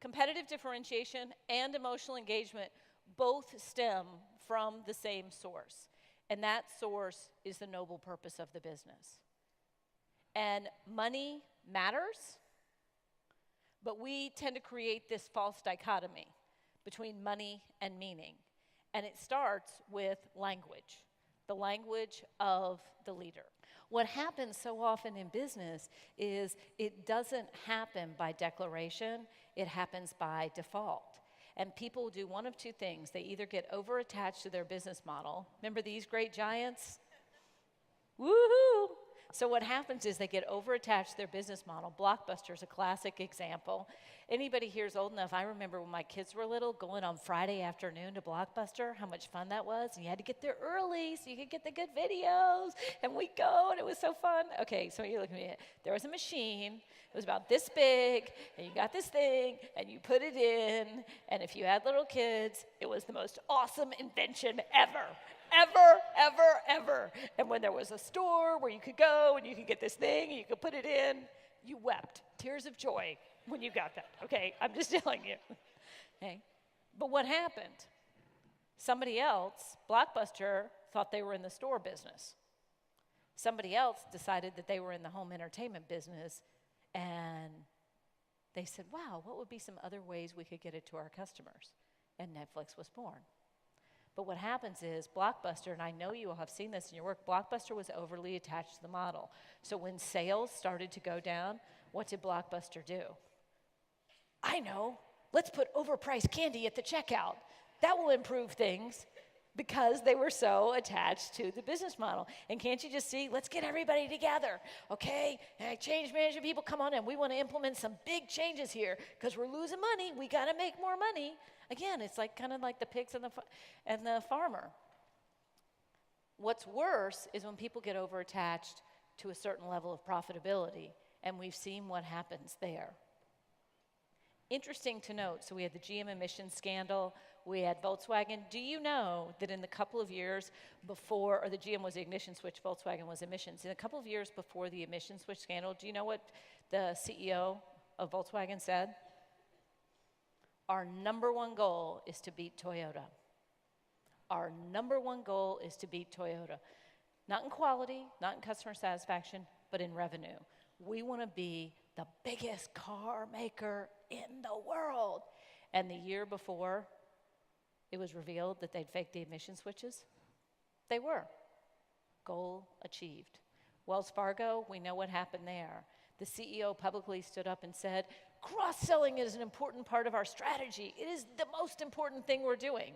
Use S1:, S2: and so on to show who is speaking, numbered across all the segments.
S1: Competitive differentiation and emotional engagement both stem from the same source, and that source is the noble purpose of the business. And money matters, but we tend to create this false dichotomy between money and meaning. And it starts with language, the language of the leader. What happens so often in business is it doesn't happen by declaration, it happens by default. And people do one of two things. They either get over-attached to their business model. Remember these great giants? Woohoo! So what happens is they get over-attached to their business model. Blockbuster's a classic example. Anybody here is old enough, I remember when my kids were little, going on Friday afternoon to Blockbuster, how much fun that was. And you had to get there early so you could get the good videos. And we'd go, and it was so fun. Okay, so you look at me. There was a machine. It was about this big, and you got this thing, and you put it in. And if you had little kids, it was the most awesome invention ever. Ever, ever, ever. And when there was a store where you could go and you could get this thing and you could put it in, you wept. Tears of joy when you got that. Okay, I'm just telling you. Okay. But what happened? Somebody else, Blockbuster, thought they were in the store business. Somebody else decided that they were in the home entertainment business, and they said, wow, what would be some other ways we could get it to our customers? And Netflix was born. But what happens is Blockbuster, and I know you all have seen this in your work, Blockbuster was overly attached to the model. So when sales started to go down, what did Blockbuster do? I know, let's put overpriced candy at the checkout. That will improve things, because they were so attached to the business model. And can't you just see, let's get everybody together, okay? Change management people, come on in. We want to implement some big changes here because we're losing money. We got to make more money. Again, it's like kind of like the pigs and the farmer. What's worse is when people get over-attached to a certain level of profitability, and we've seen what happens there. Interesting to note, so we had the GM emissions scandal, we had Volkswagen. Do you know that in the couple of years before, or the GM was the ignition switch, Volkswagen was emissions. In a couple of years before the emission switch scandal, do you know what the CEO of Volkswagen said? Our number one goal is to beat Toyota. Our number one goal is to beat Toyota. Not in quality, not in customer satisfaction, but in revenue. We want to be the biggest car maker in the world. And the year before it was revealed that they'd faked the emission switches, they were. Goal achieved. Wells Fargo, we know what happened there. The CEO publicly stood up and said, cross-selling is an important part of our strategy. It is the most important thing we're doing.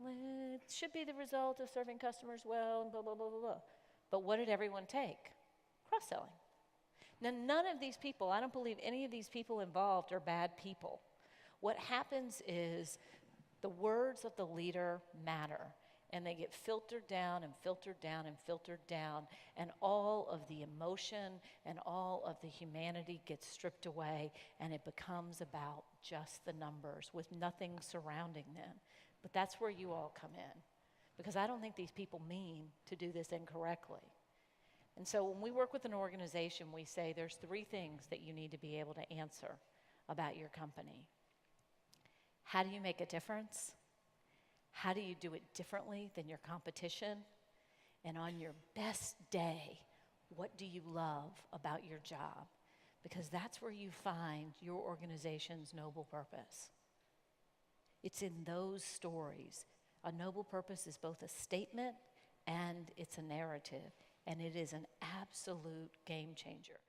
S1: It should be the result of serving customers well, and blah, blah, blah, blah, blah. But what did everyone take? Cross-selling. Now, none of these people, I don't believe any of these people involved are bad people. What happens is the words of the leader matter, and they get filtered down and filtered down and filtered down, and all of the emotion and all of the humanity gets stripped away, and it becomes about just the numbers with nothing surrounding them. But that's where you all come in, because I don't think these people mean to do this incorrectly. And so when we work with an organization, we say there's 3 things that you need to be able to answer about your company. How do you make a difference? How do you do it differently than your competition? And on your best day, what do you love about your job? Because that's where you find your organization's noble purpose. It's in those stories. A noble purpose is both a statement and it's a narrative, and it is an absolute game changer.